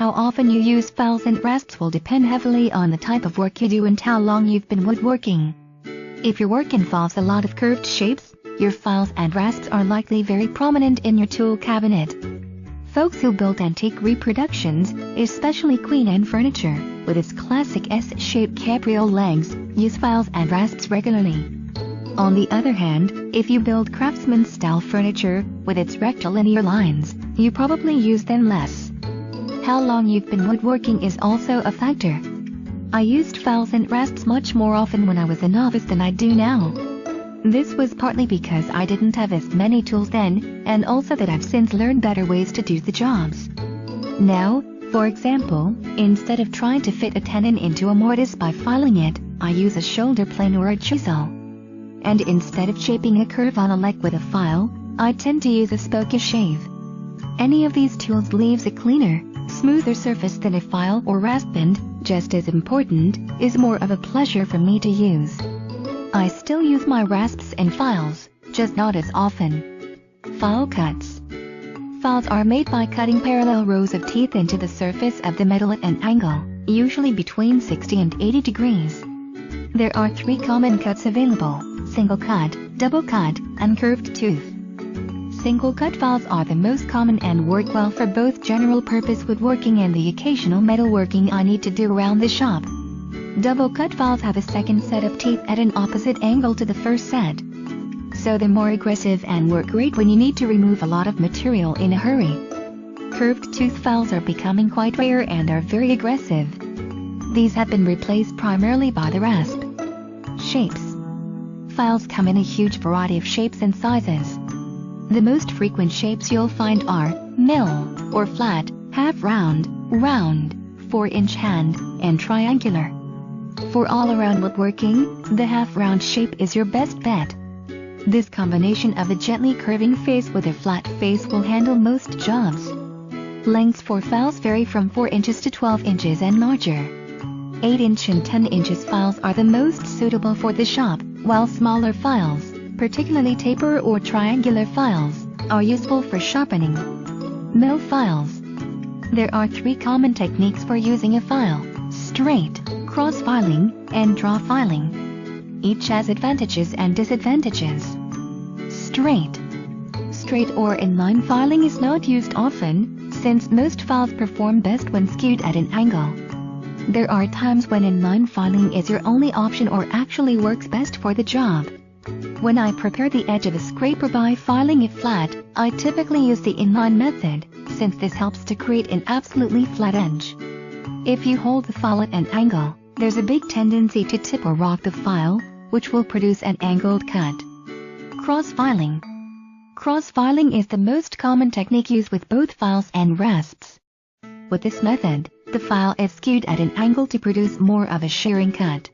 How often you use files and rasps will depend heavily on the type of work you do and how long you've been woodworking. If your work involves a lot of curved shapes, your files and rasps are likely very prominent in your tool cabinet. Folks who build antique reproductions, especially Queen Anne furniture, with its classic S-shaped cabriole legs, use files and rasps regularly. On the other hand, if you build craftsman-style furniture, with its rectilinear lines, you probably use them less. How long you've been woodworking is also a factor. I used files and rasps much more often when I was a novice than I do now. This was partly because I didn't have as many tools then, and also that I've since learned better ways to do the jobs. Now, for example, instead of trying to fit a tenon into a mortise by filing it, I use a shoulder plane or a chisel. And instead of shaping a curve on a leg with a file, I tend to use a spoke shave. Any of these tools leaves a cleaner, smoother surface than a file or rasp, and, just as important, is more of a pleasure for me to use. I still use my rasps and files, just not as often. File cuts. Files are made by cutting parallel rows of teeth into the surface of the metal at an angle, usually between 60 and 80 degrees. There are 3 common cuts available: single cut, double cut, and curved tooth. Single cut files are the most common and work well for both general purpose woodworking and the occasional metalworking I need to do around the shop. Double cut files have a second set of teeth at an opposite angle to the first set, so they're more aggressive and work great when you need to remove a lot of material in a hurry. Curved tooth files are becoming quite rare and are very aggressive. These have been replaced primarily by the rasp. Shapes. Files come in a huge variety of shapes and sizes. The most frequent shapes you'll find are mill, or flat, half round, round, 4-inch hand, and triangular. For all-around woodworking, the half-round shape is your best bet. This combination of a gently curving face with a flat face will handle most jobs. Lengths for files vary from 4 inches to 12 inches and larger. 8-inch and 10 inches files are the most suitable for the shop, while smaller files, particularly taper or triangular files, are useful for sharpening. Mill files. There are 3 common techniques for using a file: straight, cross filing, and draw filing. Each has advantages and disadvantages. Straight. Straight or inline filing is not used often, since most files perform best when skewed at an angle. There are times when inline filing is your only option or actually works best for the job. When I prepare the edge of a scraper by filing it flat, I typically use the inline method, since this helps to create an absolutely flat edge. If you hold the file at an angle, there's a big tendency to tip or rock the file, which will produce an angled cut. Cross filing. Cross filing is the most common technique used with both files and rasps. With this method, the file is skewed at an angle to produce more of a shearing cut.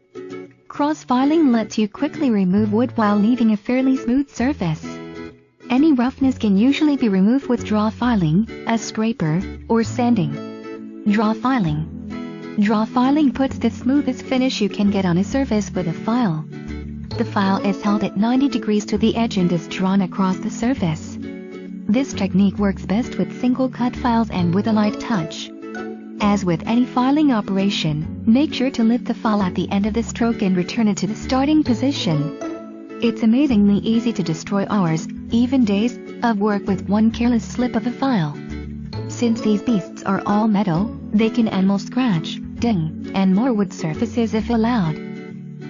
Cross filing lets you quickly remove wood while leaving a fairly smooth surface. Any roughness can usually be removed with draw filing, a scraper, or sanding. Draw filing. Draw filing puts the smoothest finish you can get on a surface with a file. The file is held at 90 degrees to the edge and is drawn across the surface. This technique works best with single cut files and with a light touch. As with any filing operation, make sure to lift the file at the end of the stroke and return it to the starting position. It's amazingly easy to destroy hours, even days, of work with one careless slip of a file. Since these beasts are all metal, they can almost scratch, ding, and more wood surfaces if allowed.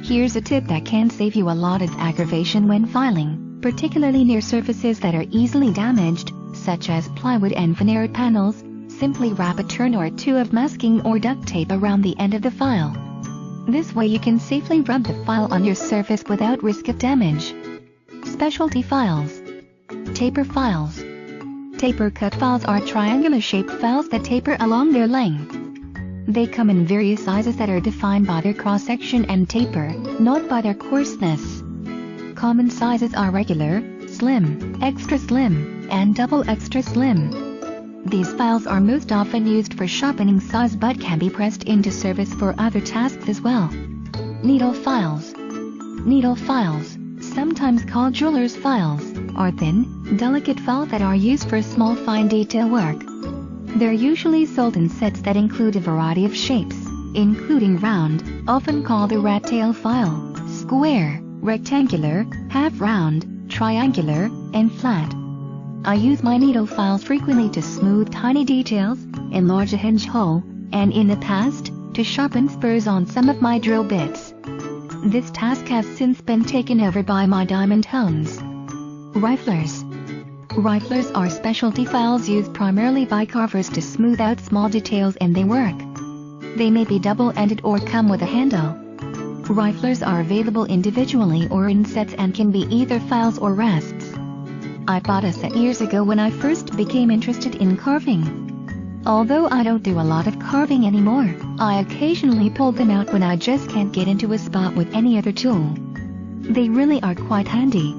Here's a tip that can save you a lot of aggravation when filing, particularly near surfaces that are easily damaged, such as plywood and veneered panels. Simply wrap a turn or 2 of masking or duct tape around the end of the file. This way you can safely rub the file on your surface without risk of damage. Specialty files. Taper files. Taper cut files are triangular-shaped files that taper along their length. They come in various sizes that are defined by their cross-section and taper, not by their coarseness. Common sizes are regular, slim, extra slim, and double extra slim. These files are most often used for sharpening saws but can be pressed into service for other tasks as well. Needle files. Needle files, sometimes called jeweler's files, are thin, delicate files that are used for small fine detail work. They're usually sold in sets that include a variety of shapes, including round, often called a rat tail file, square, rectangular, half round, triangular, and flat. I use my needle files frequently to smooth tiny details, enlarge a hinge hole, and in the past, to sharpen spurs on some of my drill bits. This task has since been taken over by my diamond hones. Riflers. Riflers are specialty files used primarily by carvers to smooth out small details in their work. They may be double-ended or come with a handle. Riflers are available individually or in sets and can be either files or rasps. I bought a set years ago when I first became interested in carving. Although I don't do a lot of carving anymore, I occasionally pull them out when I just can't get into a spot with any other tool. They really are quite handy.